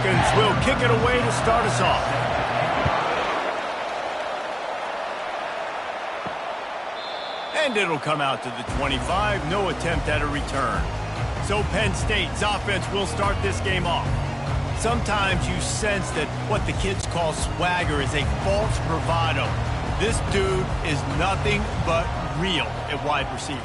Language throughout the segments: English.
Falcons will kick it away to start us off. And it'll come out to the 25. No attempt at a return. So Penn State's offense will start this game off. Sometimes you sense that what the kids call swagger is a false bravado. This dude is nothing but real at wide receiver.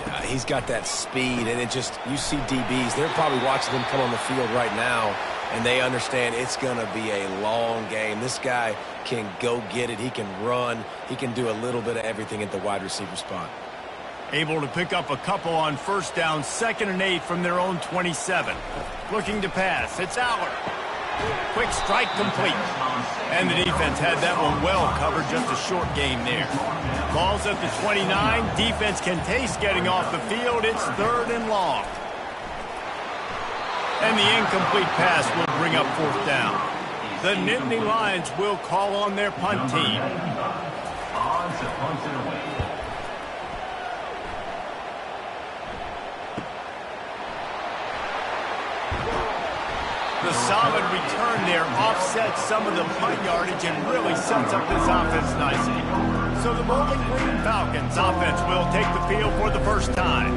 Yeah, he's got that speed, and you see DBs. They're probably watching him come on the field right now, and they understand it's going to be a long game. This guy can go get it. He can run. He can do a little bit of everything at the wide receiver spot. Able to pick up a couple on first down, 2nd and 8 from their own 27. Looking to pass. It's Aller. Quick strike complete. And the defense had that one well covered. Just a short game there. Ball's at the 29. Defense can taste getting off the field. It's 3rd and long. And the incomplete pass will bring up 4th down. The Nittany Lions will call on their punt team. The solid return there offsets some of the punt yardage and really sets up this offense nicely. So the Bowling Green Falcons offense will take the field for the first time.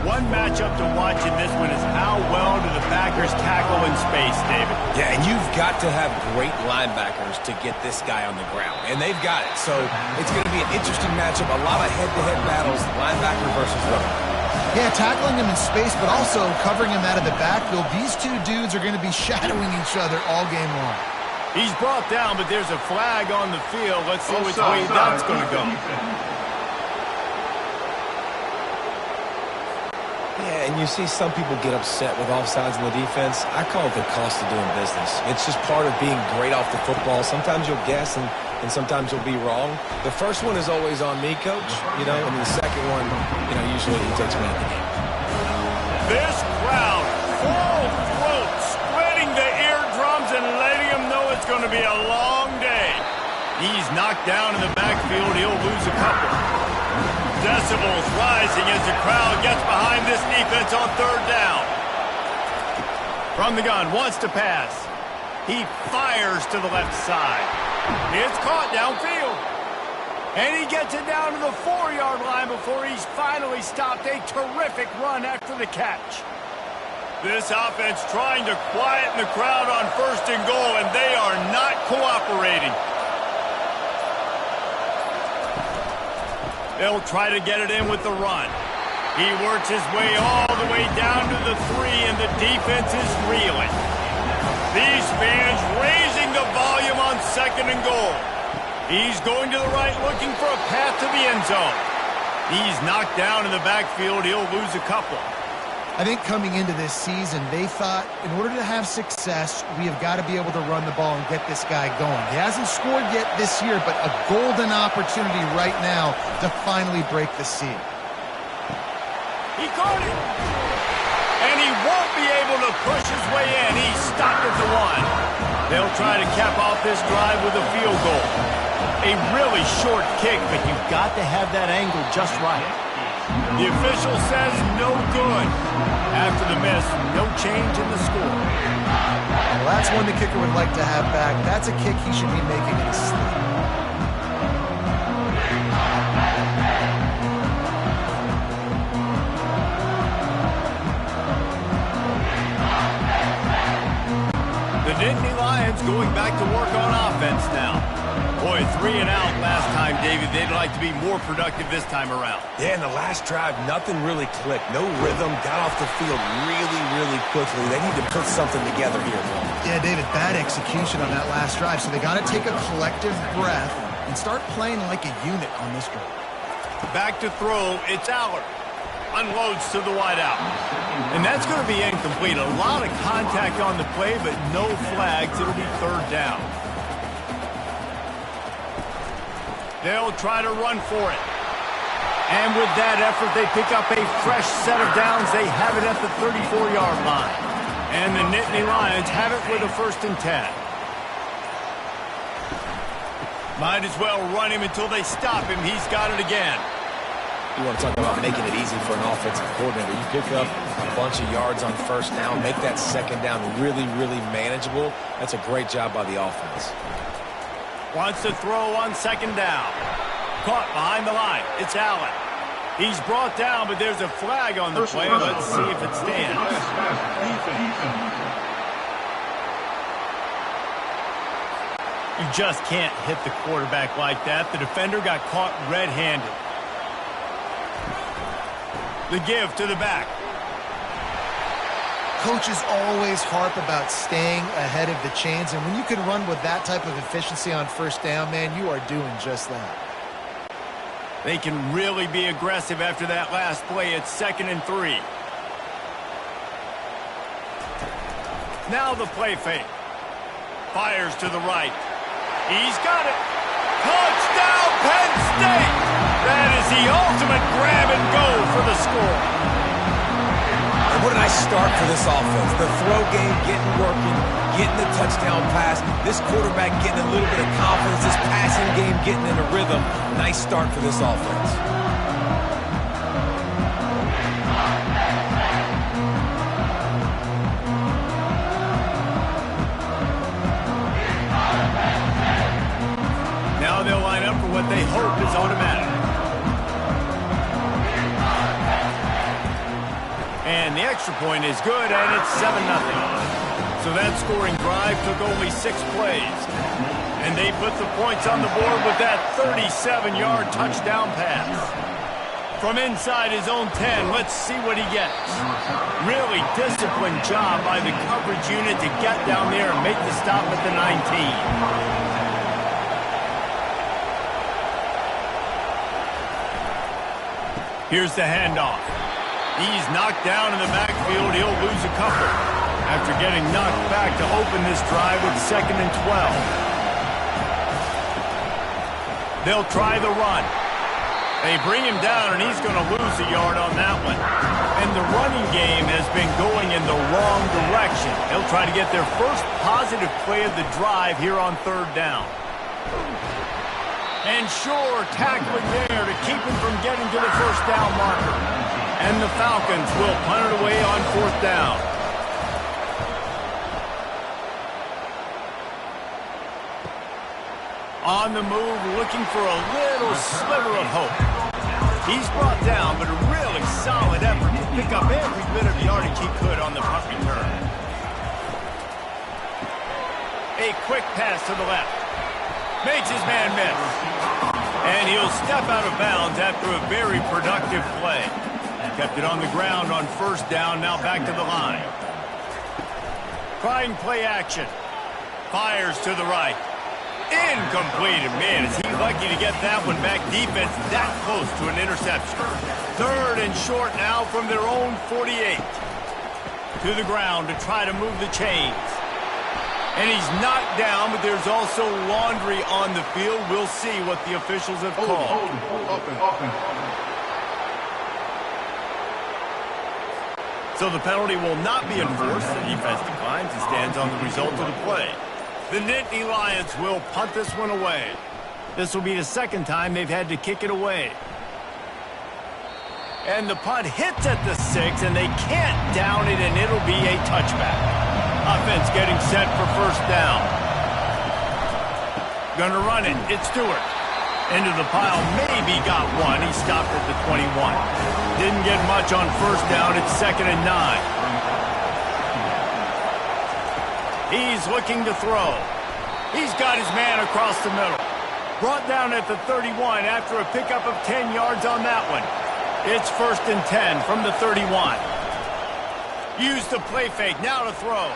One matchup to watch in this one is how well do the backers tackle in space, David? Yeah, and you've got to have great linebackers to get this guy on the ground, and they've got it. So it's going to be an interesting matchup, a lot of head-to-head battles, linebacker versus running back. Yeah, tackling him in space, but also covering him out of the backfield. These two dudes are going to be shadowing each other all game long. He's brought down, but there's a flag on the field. Let's see which way that's going to go. Yeah, and you see some people get upset with offsides in the defense. I call it the cost of doing business. It's just part of being great off the football. Sometimes you'll guess, and sometimes you'll be wrong. The first one is always on me, Coach, and the second one, usually he takes me out of the game. This crowd, full throat, spreading the eardrums and letting them know it's going to be a long day. He's knocked down in the backfield. He'll lose a couple. Decibels rising as the crowd gets behind this defense on 3rd down. From the gun, wants to pass. He fires to the left side. It's caught downfield. And he gets it down to the 4-yard line before he's finally stopped. A terrific run after the catch. This offense trying to quieten the crowd on 1st and goal, and they are not cooperating. They'll try to get it in with the run. He works his way all the way down to the 3, and the defense is reeling. These fans raising the volume on 2nd and goal. He's going to the right looking for a path to the end zone. He's knocked down in the backfield. He'll lose a couple. I think coming into this season, they thought in order to have success, we have got to be able to run the ball and get this guy going. He hasn't scored yet this year, but a golden opportunity right now to finally break the seal. He caught it. And he won't be able to push his way in. He's stopped at the 1. They'll try to cap off this drive with a field goal. A really short kick, but you've got to have that angle just right. The official says no good. After the miss, no change in the score. Well, that's one the kicker would like to have back. That's a kick he should be making in his sleep. The Nittany Lions going back to work on offense now. Boy, 3 and out last time, David. They'd like to be more productive this time around. Yeah, in the last drive, nothing really clicked. No rhythm. Got off the field really, really quickly. They need to put something together here. Yeah, David, bad execution on that last drive. So they got to take a collective breath and start playing like a unit on this drive. Back to throw. It's Aller. Unloads to the wide out. And that's going to be incomplete. A lot of contact on the play, but no flags. It'll be 3rd down. They'll try to run for it. And with that effort, they pick up a fresh set of downs. They have it at the 34-yard line. And the Nittany Lions have it with a 1st and 10. Might as well run him until they stop him. He's got it again. You want to talk about making it easy for an offensive coordinator. You pick up a bunch of yards on first down, make that second down really, really manageable. That's a great job by the offense. Wants to throw on second down. Caught behind the line. It's Allen. He's brought down, but there's a flag on the play. Let's see if it stands. You just can't hit the quarterback like that. The defender got caught red-handed. The give to the back. Coaches always harp about staying ahead of the chains, and when you can run with that type of efficiency on first down, man, you are doing just that. They can really be aggressive after that last play. It's 2nd and 3. Now the play fake. Fires to the right. He's got it. Touchdown, Penn State! That is the ultimate grab and go for the score. And what a nice start for this offense. The throw game getting working, getting the touchdown pass. This quarterback getting a little bit of confidence. This passing game getting in a rhythm. Nice start for this offense. Now they'll line up for what they hope is automatic. And the extra point is good, and it's 7-0. So that scoring drive took only 6 plays. And they put the points on the board with that 37-yard touchdown pass. From inside his own 10, let's see what he gets. Really disciplined job by the coverage unit to get down there and make the stop at the 19. Here's the handoff. He's knocked down in the backfield. He'll lose a couple after getting knocked back to open this drive with 2nd and 12. They'll try the run. They bring him down, and he's going to lose a yard on that one. And the running game has been going in the wrong direction. They'll try to get their first positive play of the drive here on 3rd down. And sure, tackling there to keep him from getting to the first down marker. And the Falcons will punt it away on 4th down. On the move, looking for a little sliver of hope. He's brought down, but a really solid effort to pick up every bit of yardage he could on the punt return. A quick pass to the left. Makes his man miss. And he'll step out of bounds after a very productive play. Kept it on the ground on 1st down, now back to the line. Trying play action. Fires to the right. Incomplete. And man, is he lucky to get that one back. Defense that close to an interception. 3rd and short now from their own 48. To the ground to try to move the chains. And he's knocked down, but there's also laundry on the field. We'll see what the officials have called. So the penalty will not be enforced. The defense declines and stands on the result of the play. The Nittany Lions will punt this one away. This will be the 2nd time they've had to kick it away. And the punt hits at the 6, and they can't down it, and it'll be a touchback. Offense getting set for 1st down. Gonna run it. It's Stewart. Into the pile. Maybe got one. He stopped at the 21. Didn't get much on 1st down. It's 2nd and 9. He's looking to throw. He's got his man across the middle. Brought down at the 31 after a pickup of 10 yards on that one. It's 1st and 10 from the 31. Use the play fake. Now to throw.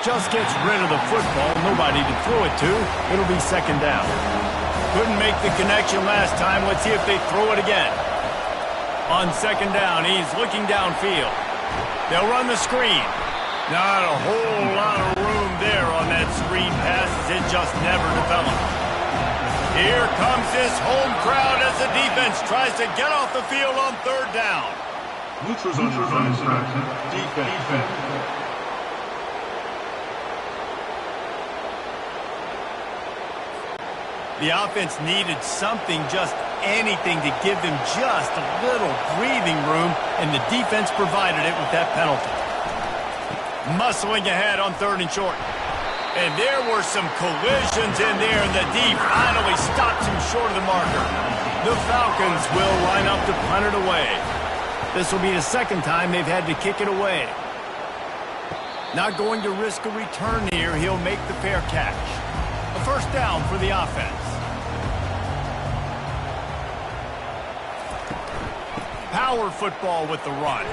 Just gets rid of the football. Nobody to throw it to. It'll be 2nd down. Couldn't make the connection last time. Let's see if they throw it again. On 2nd down, he's looking downfield. They'll run the screen. Not a whole lot of room there on that screen pass as it just never developed. Here comes this home crowd as the defense tries to get off the field on 3rd down. Neutrals on defense. The offense needed something just anything to give them just a little breathing room, and the defense provided it with that penalty. Muscling ahead on 3rd and short. And there were some collisions in there, and the D finally stops him short of the marker. The Falcons will line up to punt it away. This will be the 2nd time they've had to kick it away. Not going to risk a return here. He'll make the fair catch. A 1st down for the offense. Power football with the run.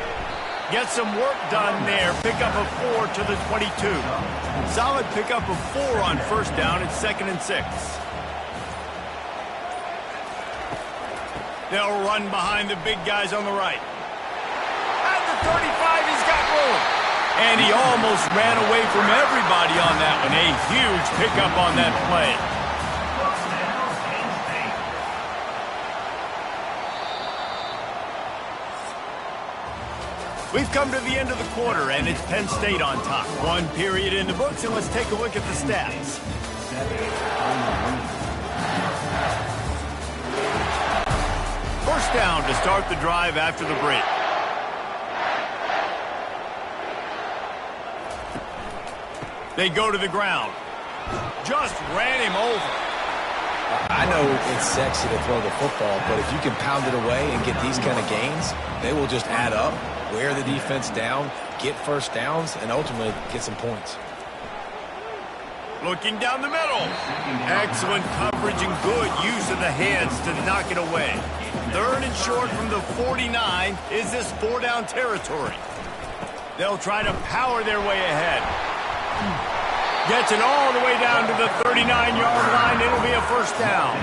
Get some work done there. Pick up a 4 to the 22. Solid pickup of 4 on 1st down. It's 2nd and 6. They'll run behind the big guys on the right. At the 35, he's got room. And he almost ran away from everybody on that one. A huge pickup on that play. We've come to the end of the quarter, and it's Penn State on top. 1 period in the books, and let's take a look at the stats. First down to start the drive after the break. They go to the ground. Just ran him over. I know it's sexy to throw the football, but if you can pound it away and get these kind of gains, they will just add up, wear the defense down, get 1st downs, and ultimately get some points. Looking down the middle. Excellent coverage and good use of the hands to knock it away. 3rd and short from the 49. Is this 4-down territory? They'll try to power their way ahead. Gets it all the way down to the 39-yard line. It'll be a 1st down.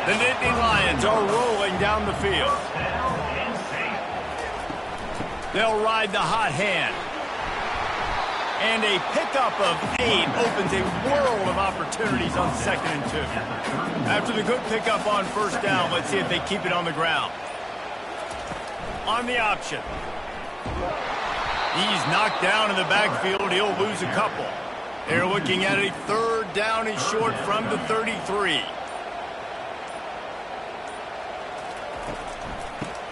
The Nittany Lions are rolling down the field. They'll ride the hot hand. And a pickup of 8 opens a world of opportunities on 2nd and 2. After the good pickup on 1st down, let's see if they keep it on the ground. On the option. He's knocked down in the backfield. He'll lose a couple. They're looking at a 3rd down and short from the 33.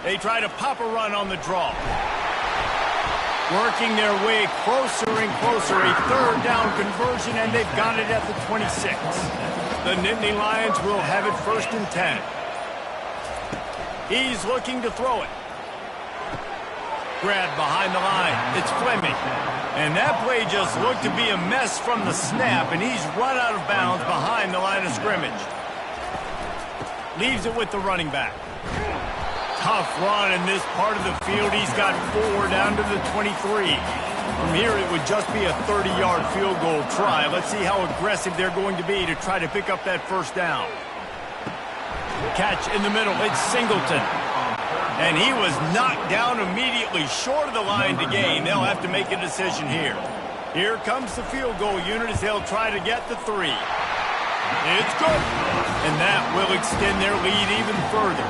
They try to pop a run on the draw. Working their way closer and closer. A 3rd down conversion, and they've got it at the 26. The Nittany Lions will have it 1st and 10. He's looking to throw it. Grab behind the line. It's Fleming. And that play just looked to be a mess from the snap, and he's run out of bounds behind the line of scrimmage. Leaves it with the running back. Tough run in this part of the field. He's got 4 down to the 23. From here, it would just be a 30-yard field goal try. Let's see how aggressive they're going to be to try to pick up that 1st down. Catch in the middle. It's Singleton. And he was knocked down immediately short of the line to gain. They'll have to make a decision here. Here comes the field goal unit as they'll try to get the 3. It's good. And that will extend their lead even further.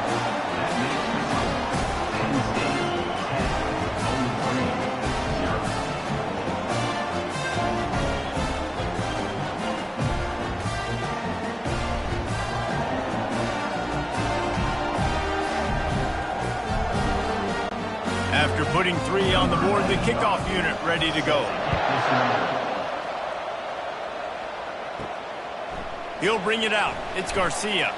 After putting 3 on the board, the kickoff unit ready to go. He'll bring it out. It's Garcia.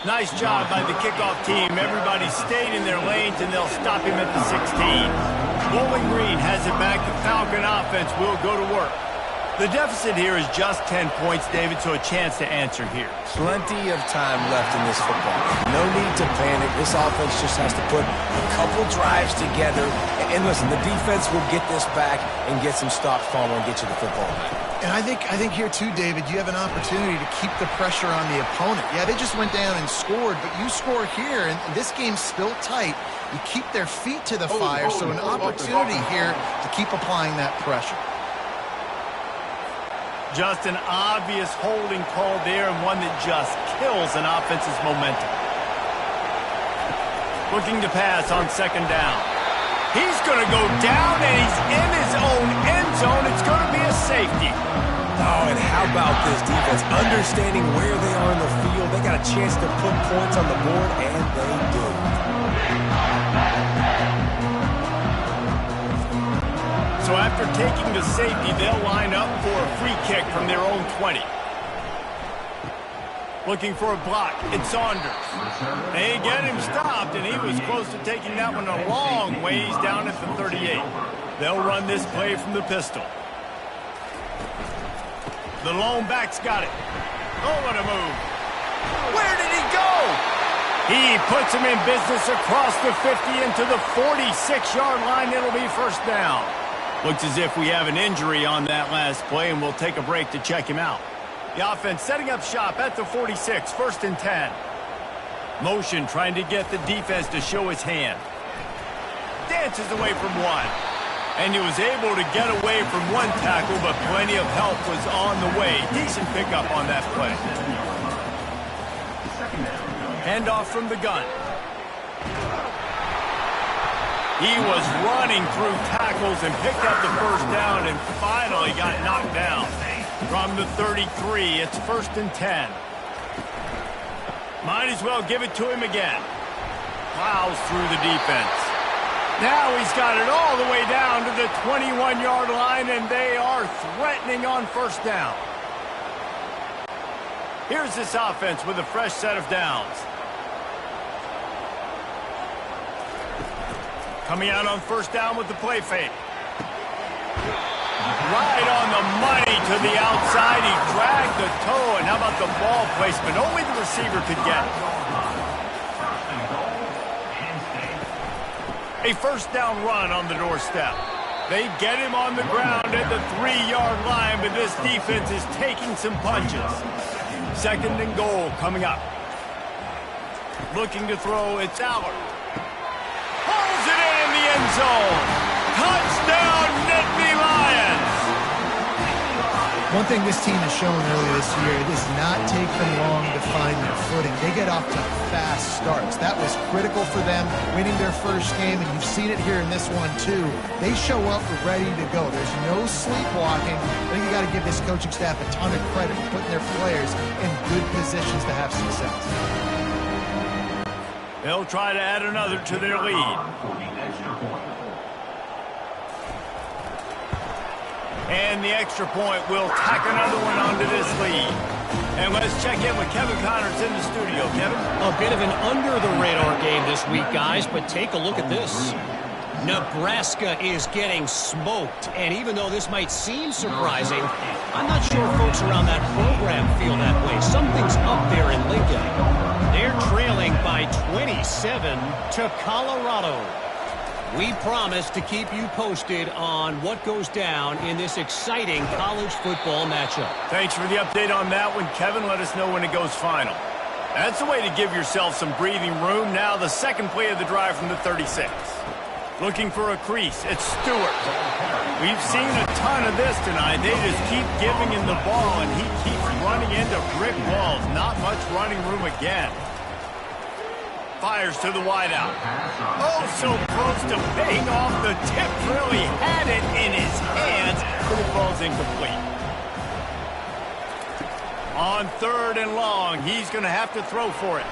Nice job by the kickoff team. Everybody stayed in their lanes, and they'll stop him at the 16. Bowling Green has it back. The Falcon offense will go to work. The deficit here is just 10 points, David, so a chance to answer here. Plenty of time left in this football. No need to panic. This offense just has to put a couple drives together. And listen, the defense will get this back and get some stops, Palmer, and get you the football back. And I think here, too, David, you have an opportunity to keep the pressure on the opponent. Yeah, they just went down and scored, but you score here, and this game's still tight. You keep their feet to the fire, so an opportunity here to keep applying that pressure. Just an obvious holding call there, and one that just kills an offense's momentum. Looking to pass on 2nd down. He's going to go down, and he's in his own end zone. It's going to be a safety. Oh, and how about this defense? Understanding where they are in the field. They got a chance to put points on the board, and they do. So after taking the safety, they'll line up for a free kick from their own 20. Looking for a block. It's Saunders. They get him stopped, and he was close to taking that one a long ways down at the 38. They'll run this play from the pistol. The lone back's got it. Oh, what a move. Where did he go? He puts him in business across the 50 into the 46-yard line. It'll be first down. Looks as if we have an injury on that last play, and we'll take a break to check him out. The offense setting up shop at the 46, first and 10. Motion trying to get the defense to show his hand. Dances away from one. And he was able to get away from one tackle, but plenty of help was on the way. Decent pickup on that play. Handoff from the gun. He was running through tackles and picked up the first down and finally got knocked down. From the 33, it's first and 10. Might as well give it to him again. Plows through the defense. Now he's got it all the way down to the 21-yard line, and they are threatening on first down. Here's this offense with a fresh set of downs. Coming out on first down with the play fake. Right on the money to the outside. He dragged the toe, and how about the ball placement? Only the receiver could get it. A first down run on the doorstep. They get him on the ground at the 3-yard line, but this defense is taking some punches. Second and goal coming up. Looking to throw, it's Allard. Pulls it in the end zone. Touchdown, Nittany Lions! One thing this team has shown earlier this year, it does not take them long to find their footing. They get off to fast starts. That was critical for them, winning their first game, and you've seen it here in this one too. They show up ready to go. There's no sleepwalking. I think you got to give this coaching staff a ton of credit for putting their players in good positions to have success. They'll try to add another to their lead. And the extra point will tack another one onto this lead. And let's check in with Kevin Connors in the studio. Kevin? A bit of an under-the-radar game this week, guys, but take a look at this. Nebraska is getting smoked, and even though this might seem surprising, I'm not sure folks around that program feel that way. Something's up there in Lincoln. They're trailing by 27 to Colorado. We promise to keep you posted on what goes down in this exciting college football matchup. Thanks for the update on that one, Kevin. Let us know when it goes final. That's the way to give yourself some breathing room. Now the second play of the drive from the 36. Looking for a crease. It's Stewart. We've seen a ton of this tonight. They just keep giving him the ball, and he keeps running into brick walls. Not much running room again. Fires to the wideout. Oh, so close to paying off the tip drill. He had it in his hands, but it falls incomplete. On third and long, he's going to have to throw for it.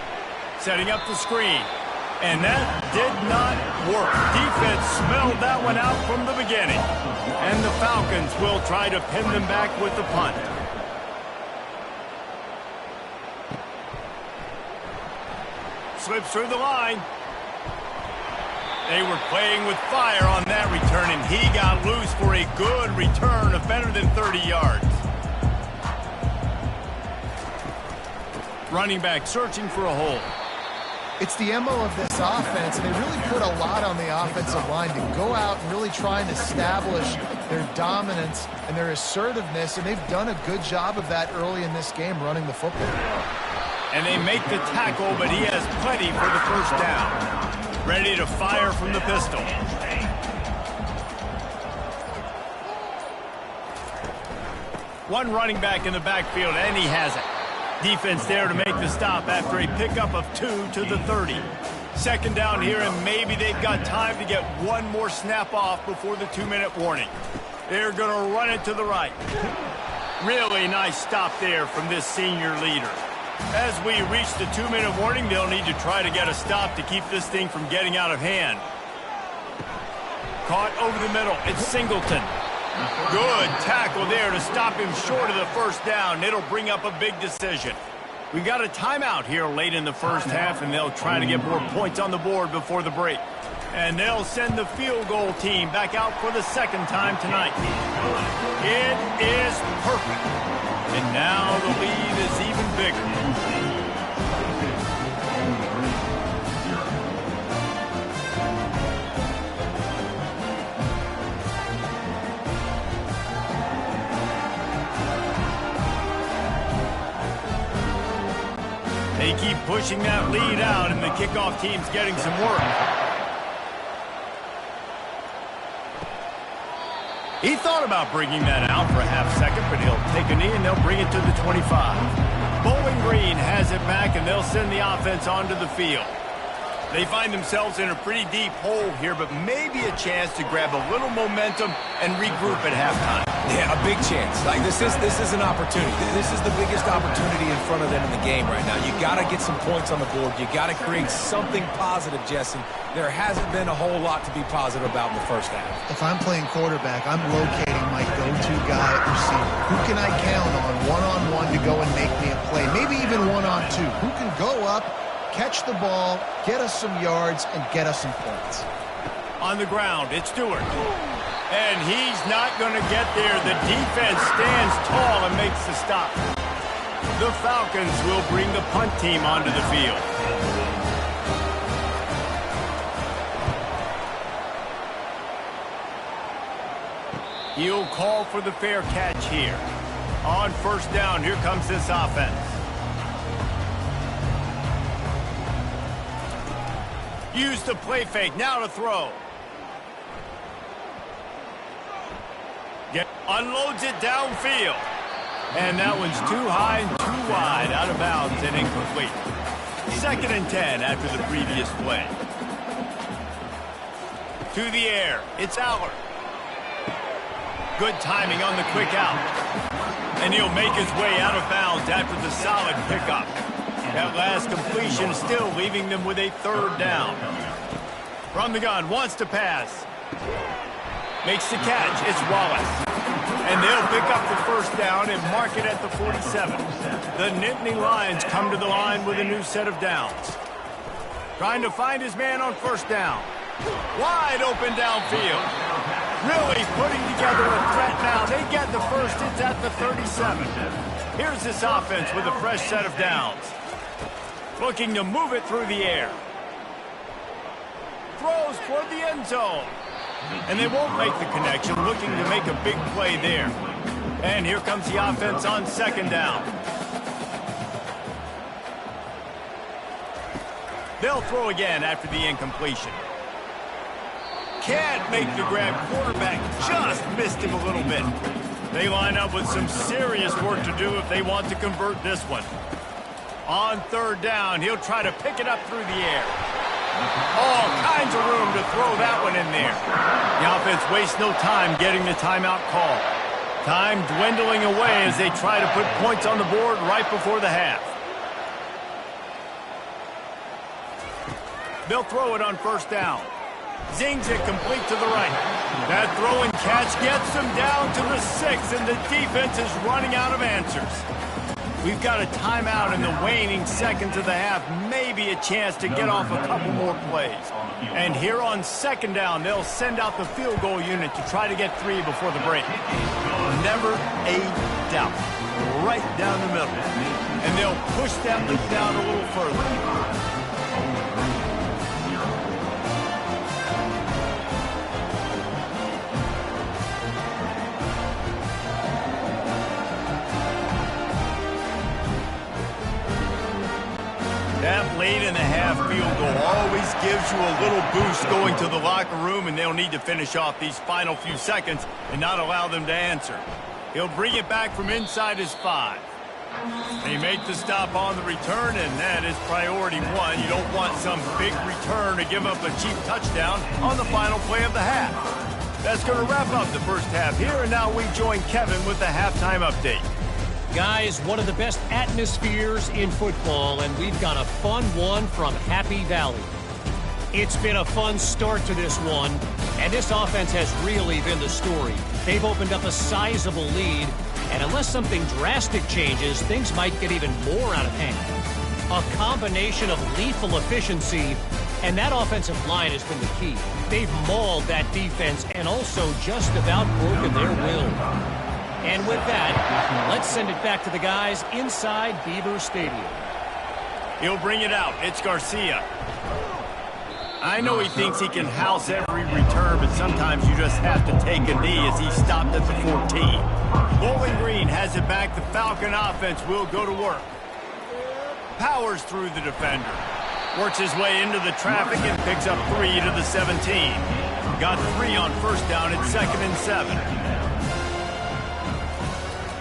Setting up the screen. And that did not work. Defense smelled that one out from the beginning. And the Falcons will try to pin them back with the punt. Slips through the line. They were playing with fire on that return, and he got loose for a good return of better than 30 yards. Running back searching for a hole. It's the MO of this offense. They really put a lot on the offensive line to go out and really try and establish their dominance and their assertiveness, and they've done a good job of that early in this game, running the football. And they make the tackle, but he has plenty for the first down. Ready to fire from the pistol. One running back in the backfield, and he has it. Defense there to make the stop after a pickup of 2 to the 30. second down here, and maybe they've got time to get one more snap off before the 2-minute warning. They're going to run it to the right. Really nice stop there from this senior leader. As we reach the 2-minute warning, they'll need to try to get a stop to keep this thing from getting out of hand. Caught over the middle. It's Singleton. Good tackle there to stop him short of the first down. It'll bring up a big decision. We got a timeout here late in the first half, and they'll try to get more points on the board before the break. And they'll send the field goal team back out for the second time tonight. It is perfect. And now the lead is even bigger. They keep pushing that lead out, and the kickoff team's getting some work. He thought about bringing that out for a half second, but he'll take a knee, and they'll bring it to the 25. Bowling Green has it back, and they'll send the offense onto the field. They find themselves in a pretty deep hole here, but maybe a chance to grab a little momentum and regroup at halftime. Yeah, a big chance. Like this is an opportunity. This is the biggest opportunity in front of them in the game right now. You got to get some points on the board. You got to create something positive, Jesse. There hasn't been a whole lot to be positive about in the first half. If I'm playing quarterback, I'm locating my go-to guy at receiver. Who can I count on one-on-one to go and make me a play? Maybe even one-on-two. Who can go up, catch the ball, get us some yards, and get us some points? On the ground, it's Stewart. And he's not going to get there. The defense stands tall and makes the stop. The Falcons will bring the punt team onto the field. He'll call for the fair catch here. On first down, here comes this offense. Use the play fake, now to throw. Unloads it downfield. And that one's too high and too wide, out of bounds and incomplete. 2nd and 10 after the previous play. To the air, it's Aller. Good timing on the quick out. And he'll make his way out of bounds after the solid pickup. That last completion still leaving them with a 3rd down. From the gun, wants to pass. Makes the catch, it's Wallace. And they'll pick up the first down and mark it at the 47. The Nittany Lions come to the line with a new set of downs. Trying to find his man on first down. Wide open downfield. Really putting together a threat now. They get the first, it's at the 37. Here's this offense with a fresh set of downs. Looking to move it through the air. Throws toward the end zone. And they won't make the connection, looking to make a big play there. And here comes the offense on 2nd down. They'll throw again after the incompletion. Can't make the grab. Quarterback just missed him a little bit. They line up with some serious work to do if they want to convert this one. On 3rd down, he'll try to pick it up through the air. All kinds of room to throw that one in there. The offense wastes no time getting the timeout call. Time dwindling away as they try to put points on the board right before the half. They'll throw it on first down. Zings it complete to the right. That throw and catch gets them down to the 6, and the defense is running out of answers. We've got a timeout in the waning seconds of the half. Maybe a chance to get off a couple more plays. And here on 2nd down, they'll send out the field goal unit to try to get 3 before the break. Never a doubt. Right down the middle. And they'll push that lead down a little further. That late in the half field goal always gives you a little boost going to the locker room, and they'll need to finish off these final few seconds and not allow them to answer. He'll bring it back from inside his 5. They make the stop on the return, and that is priority one. You don't want some big return to give up a cheap touchdown on the final play of the half. That's going to wrap up the first half here, and now we join Kevin with the halftime update. Guys, one of the best atmospheres in football, and we've got a fun one from Happy Valley. It's been a fun start to this one, and this offense has really been the story. They've opened up a sizable lead, and unless something drastic changes, things might get even more out of hand. A combination of lethal efficiency, and that offensive line has been the key. They've mauled that defense and also just about broken their will. And with that, let's send it back to the guys inside Beaver Stadium. He'll bring it out. It's Garcia. I know he thinks he can house every return, but sometimes you just have to take a knee as he stopped at the 14. Bowling Green has it back. The Falcon offense will go to work. Powers through the defender. Works his way into the traffic and picks up 3 to the 17. Got 3 on first down at 2nd and 7.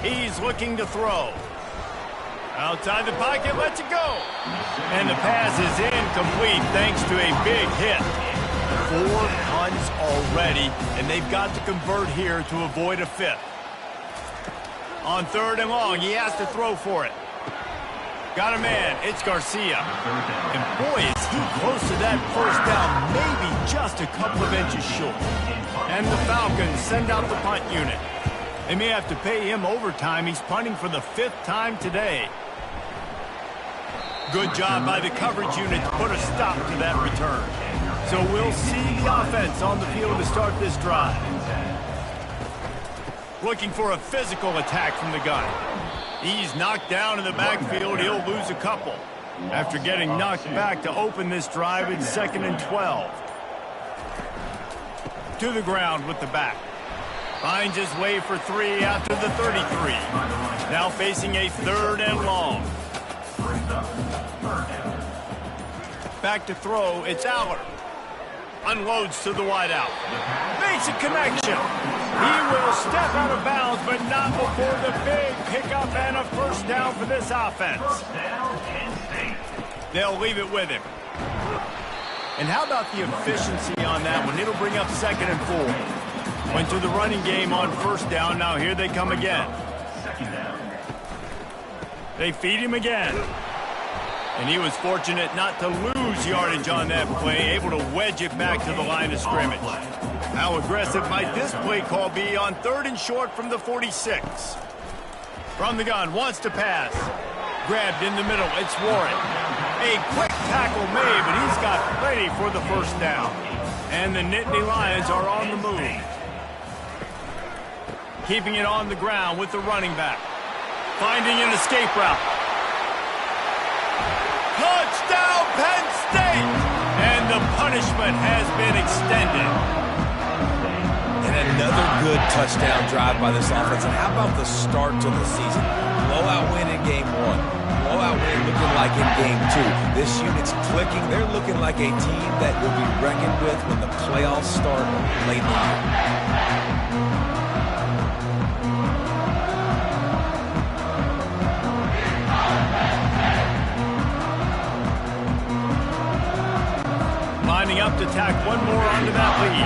He's looking to throw. Outside the pocket, lets it go. And the pass is incomplete thanks to a big hit. 4 punts already, and they've got to convert here to avoid a 5th. On 3rd and long, he has to throw for it. Got a man, it's Garcia. And boy, is he close to that first down, maybe just a couple of inches short. And the Falcons send out the punt unit. They may have to pay him overtime. He's punting for the 5th time today. Good job by the coverage unit to put a stop to that return. So we'll see the offense on the field to start this drive. Looking for a physical attack from the gun. He's knocked down in the backfield. He'll lose a couple. After getting knocked back to open this drive, it's 2nd and 12. To the ground with the back. Finds his way for 3 after the 33. Now facing a 3rd and long. Back to throw, it's Aller. Unloads to the wideout. Makes a connection. He will step out of bounds, but not before the big pickup and a first down for this offense. They'll leave it with him. And how about the efficiency on that one? It'll bring up 2nd and 4. Went to the running game on first down. Now here they come again. They feed him again. And he was fortunate not to lose yardage on that play, able to wedge it back to the line of scrimmage. How aggressive might this play call be on 3rd and short from the 46? From the gun, wants to pass. Grabbed in the middle, it's Warren. A quick tackle made, but he's got plenty for the first down. And the Nittany Lions are on the move. Keeping it on the ground with the running back. Finding an escape route. Touchdown, Penn State! And the punishment has been extended. And another good touchdown drive by this offense. And how about the start to the season? Blowout win in game 1. Blowout win looking like in game 2. This unit's clicking. They're looking like a team that will be reckoned with when the playoffs start late in the year. Lining up to tack one more onto that lead.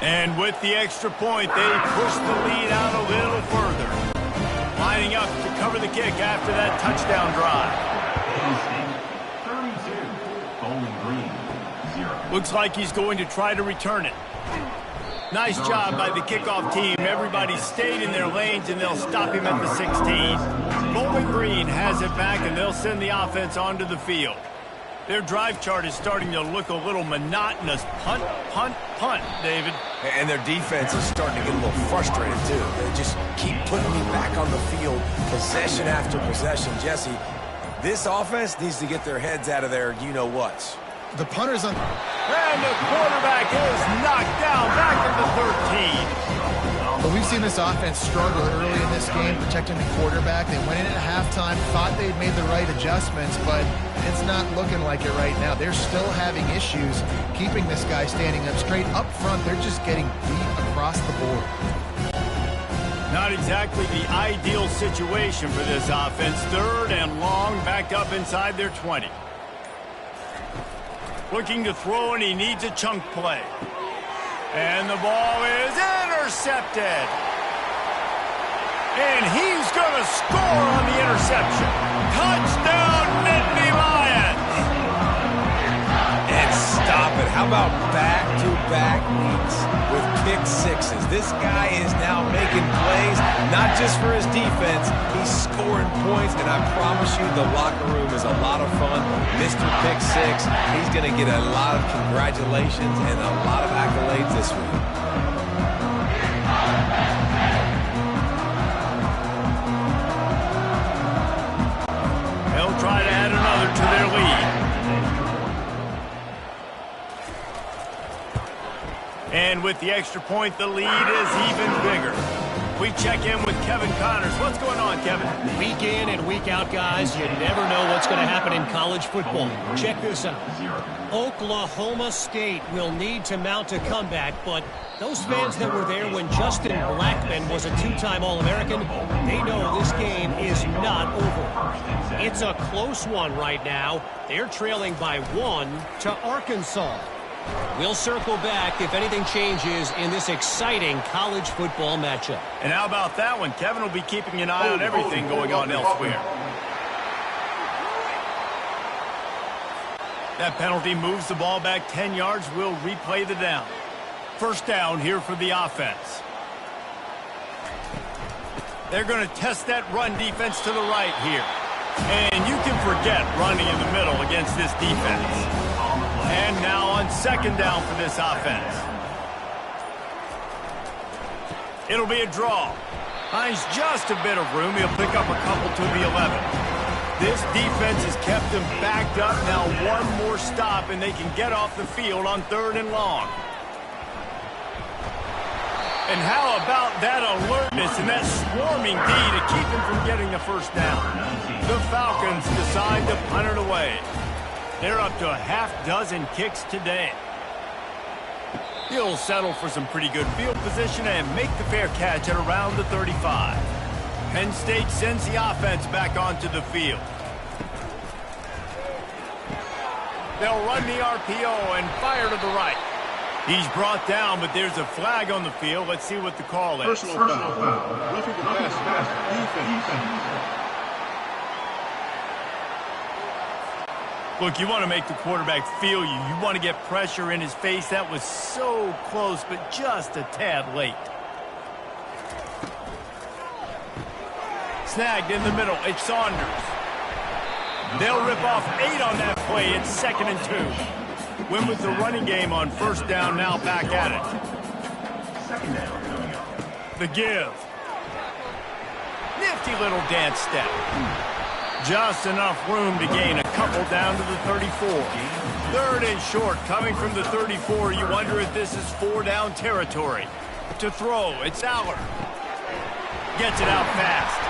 And with the extra point, they push the lead out a little further. Lining up to cover the kick after that touchdown drive. 32, Bowling Green, 0. Looks like he's going to try to return it. Nice job by the kickoff team. Everybody stayed in their lanes, and they'll stop him at the 16. Bowling Green has it back, and they'll send the offense onto the field. Their drive chart is starting to look a little monotonous. Punt, punt, punt, David. And their defense is starting to get a little frustrated, too. They just keep putting me back on the field, possession after possession. Jesse, this offense needs to get their heads out of their you-know-whats. The punter's on. And the quarterback is knocked down back at the 13. But we've seen this offense struggle early in this game, protecting the quarterback. They went in at halftime, thought they'd made the right adjustments, but it's not looking like it right now. They're still having issues keeping this guy standing up straight. Up front, they're just getting beat across the board. Not exactly the ideal situation for this offense. 3rd and long, back up inside their 20. Looking to throw, and he needs a chunk play. And the ball is intercepted. And he's going to score on the interception. Touchdown, Nittany Lions! And stop it. How about back-to-back weeks with pick sixes? This guy is now making plays, not just for his defense. He's scoring points, and I promise you the locker room is a lot of fun. Mr. Pick Six, he's going to get a lot of congratulations and a lot of accolades this week. They'll try to add another to their lead. And with the extra point, the lead is even bigger. We check in with Kevin Connors. What's going on, Kevin? Week in and week out, guys, you never know what's going to happen in college football. Check this out. Oklahoma State will need to mount a comeback, but those fans that were there when Justin Blackmon was a 2-time All-American, they know this game is not over. It's a close one right now. They're trailing by 1 to Arkansas. We'll circle back if anything changes in this exciting college football matchup. And how about that one? Kevin will be keeping an eye on everything going on elsewhere. That penalty moves the ball back 10 yards. We'll replay the down. First down here for the offense. They're going to test that run defense to the right here. And you can forget running in the middle against this defense. And now on second down for this offense. It'll be a draw. Finds just a bit of room. He'll pick up a couple to the 11. This defense has kept them backed up. Now one more stop, and they can get off the field on 3rd and long. And how about that alertness and that swarming D to keep him from getting the first down? The Falcons decide to punt it away. They're up to a half-dozen kicks today. He'll settle for some pretty good field position and make the fair catch at around the 35. Penn State sends the offense back onto the field. They'll run the RPO and fire to the right. He's brought down, but there's a flag on the field. Let's see what the call is. Personal foul. Roughing the passer. Defense. Look, you want to make the quarterback feel you. You want to get pressure in his face. That was so close, but just a tad late. Snagged in the middle. It's Saunders. They'll rip off 8 on that play. It's 2nd and 2. Win with the running game on first down, now back at it. The give. Nifty little dance step. Just enough room to gain a couple down to the 34. 3rd and short, coming from the 34. You wonder if this is 4-down territory. To throw, it's Aller. Gets it out fast.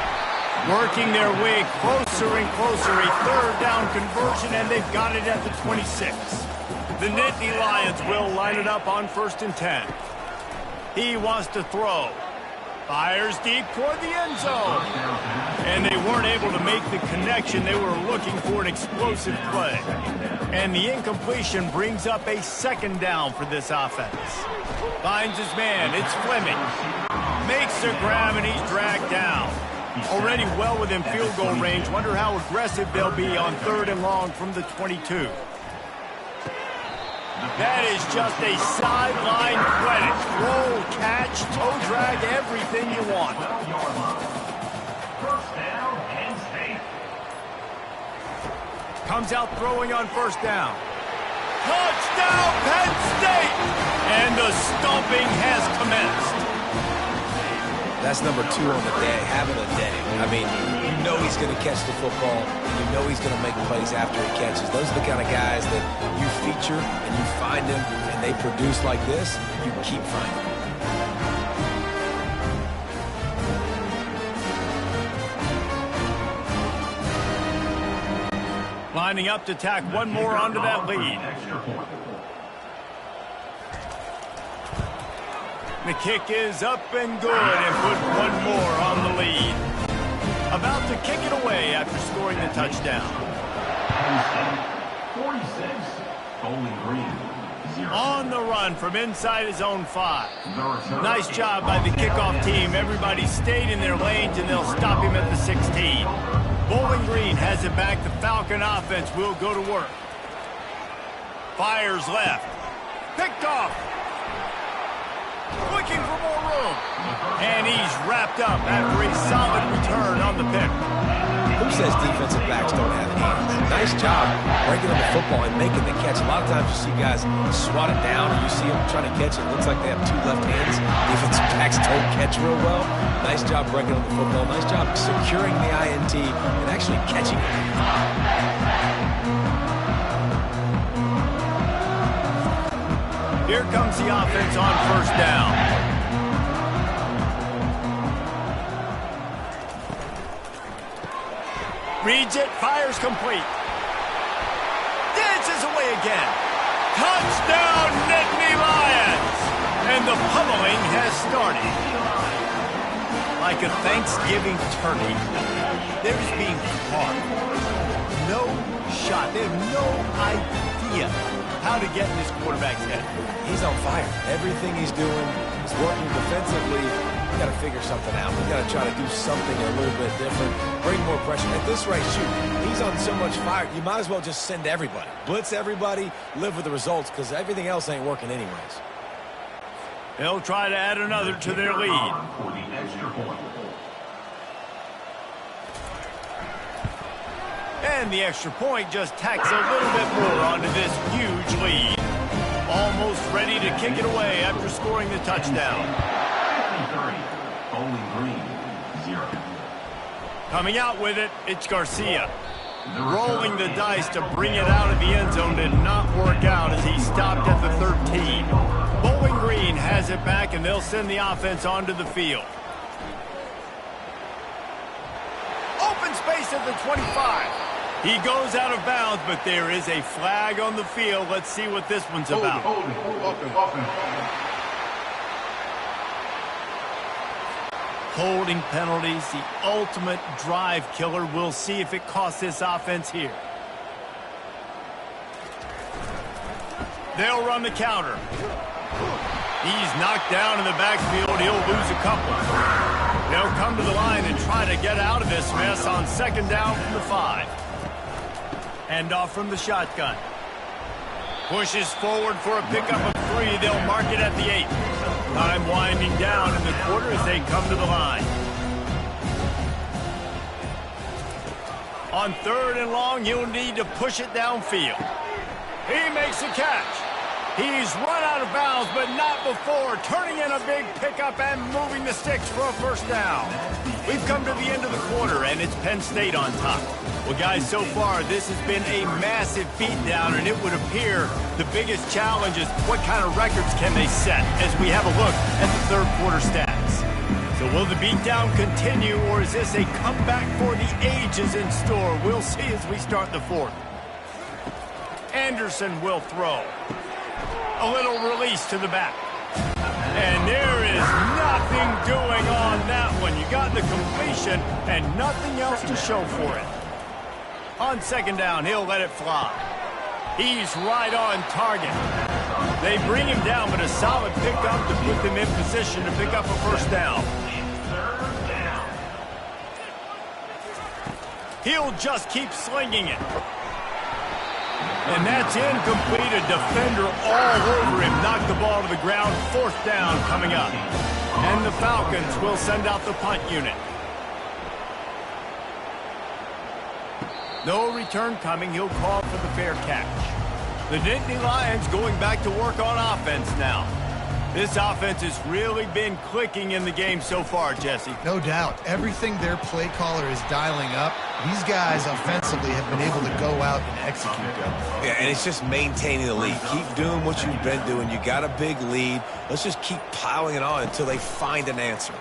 Working their way closer and closer. A 3rd down conversion, and they've got it at the 26. The Nittany Lions will line it up on 1st and 10. He wants to throw. Fires deep toward the end zone. And they weren't able to make the connection. They were looking for an explosive play. And the incompletion brings up a 2nd down for this offense. Finds his man. It's Fleming. Makes a grab, and he's dragged down. Already well within field goal range. Wonder how aggressive they'll be on 3rd and long from the 22. That is just a sideline credit. Roll, catch, toe drag, everything you want. First down, Penn State. Comes out throwing on 1st down. Touchdown, Penn State! And the stomping has commenced. That's number 2 on the day, having a day. I mean, you know he's going to catch the football. You know he's going to make plays after he catches. Those are the kind of guys that you feature and you find them and they produce like this, you keep finding them. Lining up to tack one more onto that lead. The kick is up and good and put one more on the lead. About to kick it away after scoring the touchdown. Penn State, 46. Bowling Green, 0. On the run from inside his own 5. The return. Nice job by the kickoff team. Everybody stayed in their lanes, and they'll stop him at the 16. Bowling Green has it back. The Falcon offense will go to work. Fires left. Picked off. Looking for more room. And he's wrapped up after a solid return on the pick. Who says defensive backs don't have hands? Nice job breaking on the football and making the catch. A lot of times you see guys swat it down and you see them trying to catch it. It looks like they have 2 left hands. Defensive backs don't catch real well. Nice job breaking on the football. Nice job securing the INT and actually catching it. Here comes the offense on first down. Reads it, fires complete. Dances away again. Touchdown, Nittany Lions! And the pummeling has started. Like a Thanksgiving turkey, they're being carved. No shot. They have no idea how to get in this quarterback's head. He's on fire. Everything he's doing is working defensively. We got to figure something out. We got to try to do something a little bit different. Bring more pressure. At this rate, shoot, he's on so much fire. You might as well just send everybody. Blitz everybody, live with the results, because everything else ain't working anyways. They'll try to add another to their lead. For the extra point. And the extra point just tacks a little bit more onto this huge lead. Almost ready to kick it away after scoring the touchdown. 53. Bowling Green, 0. Coming out with it, it's Garcia. Rolling the dice to bring it out of the end zone did not work out as he stopped at the 13. Bowling Green has it back, and they'll send the offense onto the field. Open space at the 25. He goes out of bounds, but there is a flag on the field. Let's see what this one's about. Holding penalties, the ultimate drive killer. We'll see if it costs this offense here. They'll run the counter. He's knocked down in the backfield. He'll lose a couple. They'll come to the line and try to get out of this mess on second down from the 5. Hand off from the shotgun. Pushes forward for a pickup of 3. They'll mark it at the 8. Time winding down in the quarter as they come to the line. On 3rd and long, he'll need to push it downfield. He makes a catch. He's run out of bounds, but not before turning in a big pickup and moving the sticks for a first down. We've come to the end of the quarter, and it's Penn State on top. Well, guys, so far, this has been a massive beatdown, and it would appear the biggest challenge is what kind of records can they set as we have a look at the third quarter stats. So will the beatdown continue, or is this a comeback for the ages in store? We'll see as we start the 4th. Anderson will throw. A little release to the back. And there is nothing doing on that one. You got the completion and nothing else to show for it. On second down, he'll let it fly. He's right on target. They bring him down, but a solid pickup to put them in position to pick up a first down. He'll just keep slinging it. And that's incomplete. A defender all over him. Knocked the ball to the ground. 4th down coming up. And the Falcons will send out the punt unit. No return coming. He'll call for the fair catch. The Nittany Lions going back to work on offense now. This offense has really been clicking in the game so far, Jesse. No doubt. Everything their play caller is dialing up, these guys offensively have been able to go out and execute them. Yeah, and it's just maintaining the lead. Keep doing what you've been doing. You got a big lead. Let's just keep piling it on until they find an answer.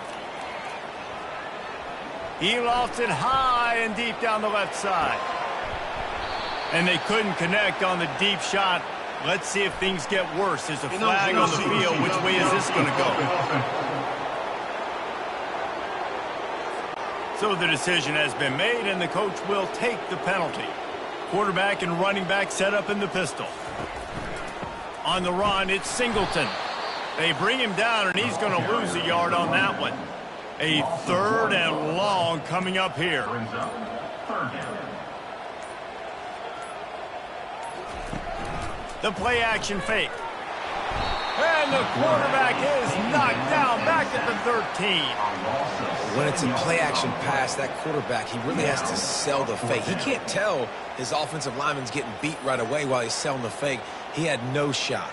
He lost it high and deep down the left side. And they couldn't connect on the deep shot Let's see if things get worse. There's a flag on the field. Which way is this going to go? So the decision has been made, and the coach will take the penalty. Quarterback and running back set up in the pistol. On the run, it's Singleton. They bring him down, and he's going to lose a yard on that one. A 3rd and long coming up here. The play action fake. And the quarterback is knocked down back at the 13. When it's a play action pass, that quarterback, he really has to sell the fake. He can't tell his offensive lineman's getting beat right away while he's selling the fake. He had no shot.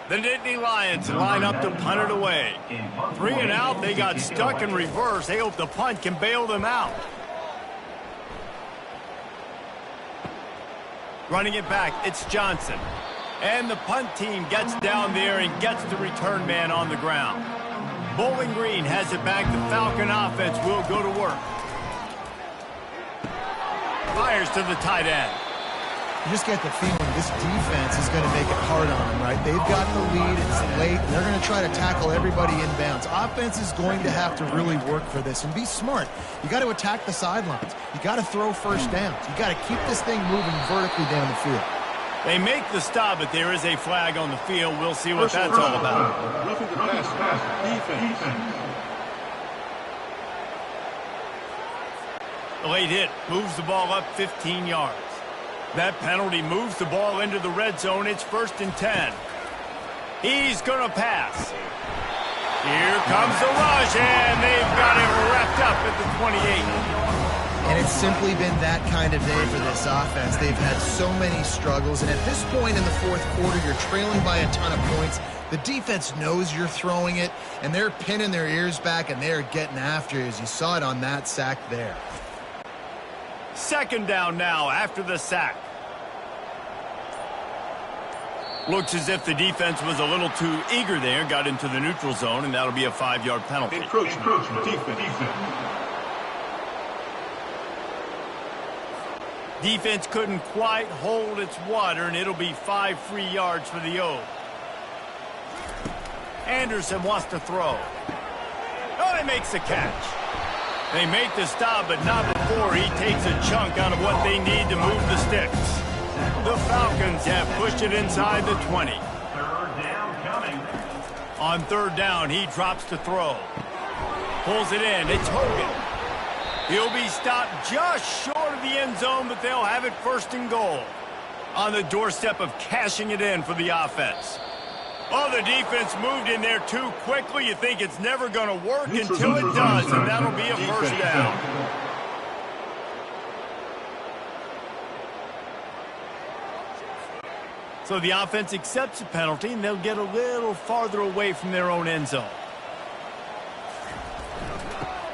The Nittany Lions line up to punt it away. 3 and out, they got stuck in reverse. They hope the punt can bail them out. Running it back, it's Johnson. And the punt team gets down there and gets the return man on the ground. Bowling Green has it back. The Falcon offense will go to work. Fires to the tight end. You just get the feeling this defense is going to make it hard on them, right? They've got the lead. It's late. They're going to try to tackle everybody inbounds. Offense is going to have to really work for this and be smart. You got to attack the sidelines. You got to throw first downs. You got to keep this thing moving vertically down the field. They make the stop, but there is a flag on the field. We'll see what that's all about. Roughing the pass. Defense. The late hit moves the ball up 15 yards. That penalty moves the ball into the red zone. It's 1st and 10. He's going to pass. Here comes the rush, and they've got it wrapped up at the 28. And it's simply been that kind of day for this offense. They've had so many struggles, and at this point in the 4th quarter, you're trailing by a ton of points. The defense knows you're throwing it, and they're pinning their ears back, and they're getting after you, as you saw it on that sack there. 2nd down now after the sack. Looks as if the defense was a little too eager there, got into the neutral zone, and that'll be a 5-yard penalty. Encroachment. Defense. Defense couldn't quite hold its water, and it'll be 5 free yards for the O. Anderson wants to throw. Oh, he makes the catch. They make the stop, but not before he takes a chunk out of what they need to move the sticks. The Falcons have pushed it inside the 20. 3rd down coming. On 3rd down, he drops to throw. Pulls it in. It's Hogan. He'll be stopped just short of the end zone, but they'll have it 1st and goal. On the doorstep of cashing it in for the offense. Oh, the defense moved in there too quickly. You think it's never going to work until it does, and that'll be a 1st down. So the offense accepts the penalty, and they'll get a little farther away from their own end zone.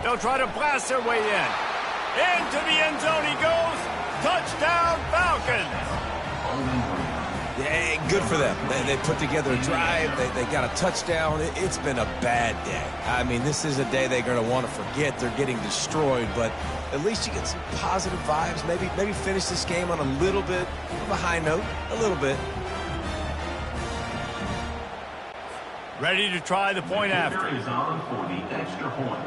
They'll try to blast their way in. Into the end zone he goes. Touchdown, Falcons. Yeah, good for them. They put together a drive. They got a touchdown. It's been a bad day. I mean, this is a day they're going to want to forget. They're getting destroyed, but at least you get some positive vibes. Maybe finish this game on a little bit of a high note. A little bit. Ready to try the point after. Is on for the extra point.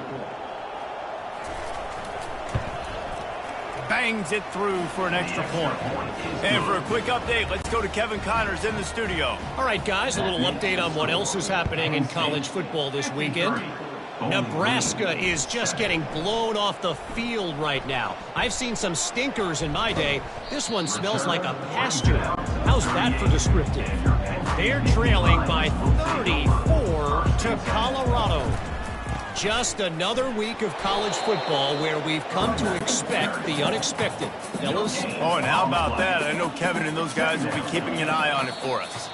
Bangs it through for an extra point. And for a quick update, let's go to Kevin Connors in the studio. All right, guys, a little update on what else is happening in college football this weekend. Nebraska is just getting blown off the field right now. I've seen some stinkers in my day. This one smells like a pasture. How's that for descriptive? They're trailing by 34 to Colorado. Just another week of college football where we've come to expect the unexpected. Fellas? Oh, and how about that? I know Kevin and those guys will be keeping an eye on it for us.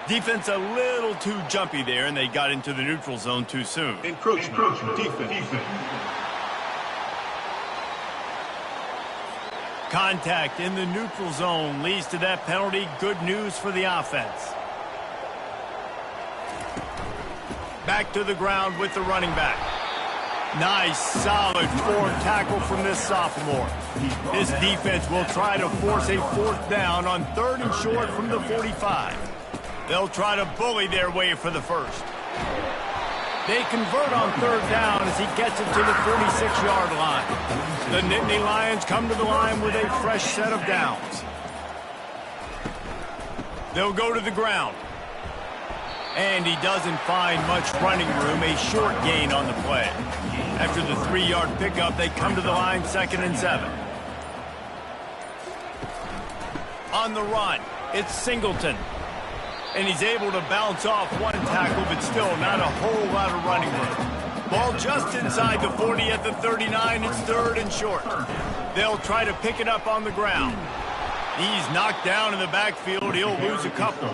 Defense a little too jumpy there, and they got into the neutral zone too soon. Encroachment. Defense. Contact in the neutral zone leads to that penalty. Good news for the offense. Back to the ground with the running back. Nice, solid form tackle from this sophomore. This defense will try to force a 4th down on 3rd and short from the 45. They'll try to bully their way for the first. They convert on 3rd down as he gets it to the 46-yard line. The Nittany Lions come to the line with a fresh set of downs. They'll go to the ground. And he doesn't find much running room, a short gain on the play. After the 3-yard pickup, they come to the line 2nd and 7. On the run, it's Singleton. And he's able to bounce off one tackle, but still not a whole lot of running room. Ball just inside the 40 at the 39. It's 3rd and short. They'll try to pick it up on the ground. He's knocked down in the backfield. He'll lose a couple.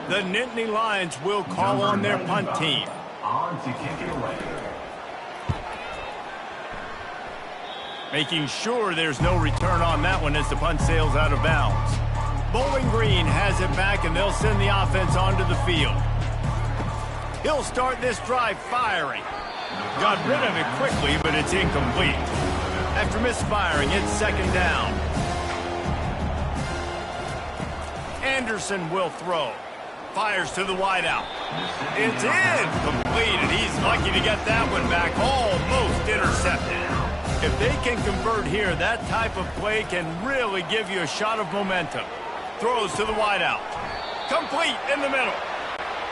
The Nittany Lions will call on their punt team. On to kick it away. Making sure there's no return on that one as the punt sails out of bounds. Bowling Green has it back, and they'll send the offense onto the field. He'll start this drive firing. Got rid of it quickly, but it's incomplete. After misfiring, it's 2nd down. Anderson will throw. Fires to the wideout. It's incomplete, and he's lucky to get that one back. Almost intercepted. If they can convert here, that type of play can really give you a shot of momentum. Throws to the wideout. Complete in the middle.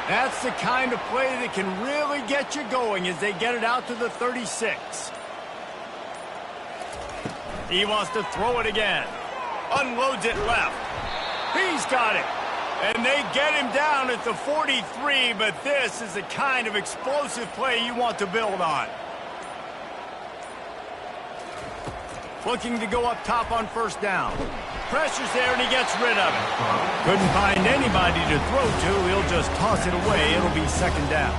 That's the kind of play that can really get you going as they get it out to the 36. He wants to throw it again. Unloads it left. He's got it. And they get him down at the 43, but this is the kind of explosive play you want to build on. Looking to go up top on 1st down. Pressure's there, and he gets rid of it. Couldn't find anybody to throw to. He'll just toss it away. It'll be 2nd down.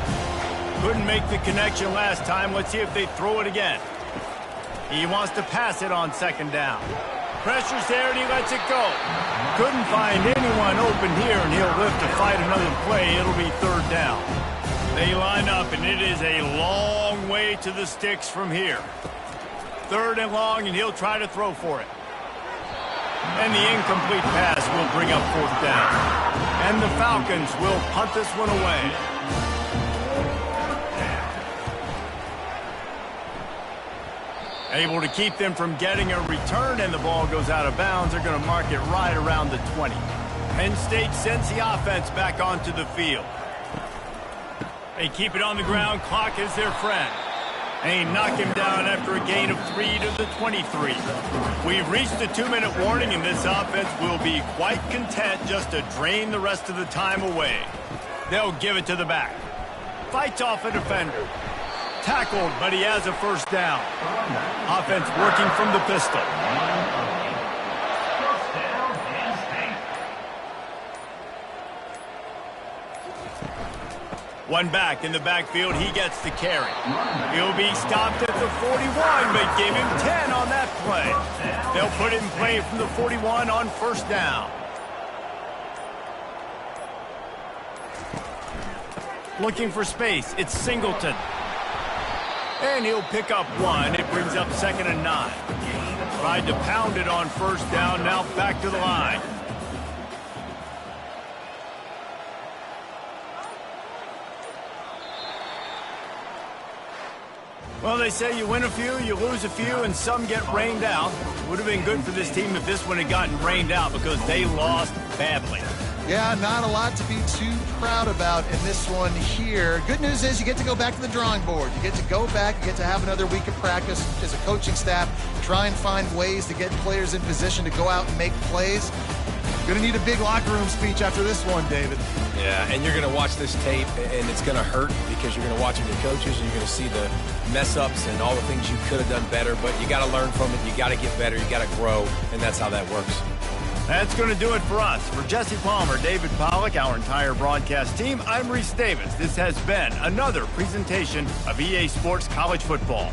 Couldn't make the connection last time. Let's see if they throw it again. He wants to pass it on 2nd down. Pressure's there, and he lets it go. Couldn't find anyone open here, and he'll live to fight another play. It'll be 3rd down. They line up, and it is a long way to the sticks from here. 3rd and long, and he'll try to throw for it. And the incomplete pass will bring up 4th down. And the Falcons will punt this one away. Able to keep them from getting a return, and the ball goes out of bounds. They're going to mark it right around the 20. Penn State sends the offense back onto the field. They keep it on the ground. Clock is their friend. They knock him down after a gain of 3 to the 23. We've reached the 2-minute warning, and this offense will be quite content just to drain the rest of the time away. They'll give it to the back. Fights off a defender. Tackled, but he has a 1st down. Offense working from the pistol. One back in the backfield. He gets the carry. He'll be stopped at the 41, but give him 10 on that play. They'll put it in play from the 41 on 1st down. Looking for space. It's Singleton. And he'll pick up 1. It brings up 2nd and 9. Tried to pound it on 1st down. Now back to the line. Well, they say you win a few, you lose a few, and some get rained out. Would have been good for this team if this one had gotten rained out because they lost badly. Yeah, not a lot to be too proud about in this one here. Good news is you get to go back to the drawing board. You get to go back, you get to have another week of practice as a coaching staff, try and find ways to get players in position to go out and make plays. Going to need a big locker room speech after this one, David. Yeah, and you're going to watch this tape, and it's going to hurt because you're going to watch your coaches, and you're going to see the mess-ups and all the things you could have done better, but you got to learn from it. You got to get better. You got to grow, and that's how that works. That's going to do it for us. For Jesse Palmer, David Pollack, our entire broadcast team, I'm Reese Davis. This has been another presentation of EA Sports College Football.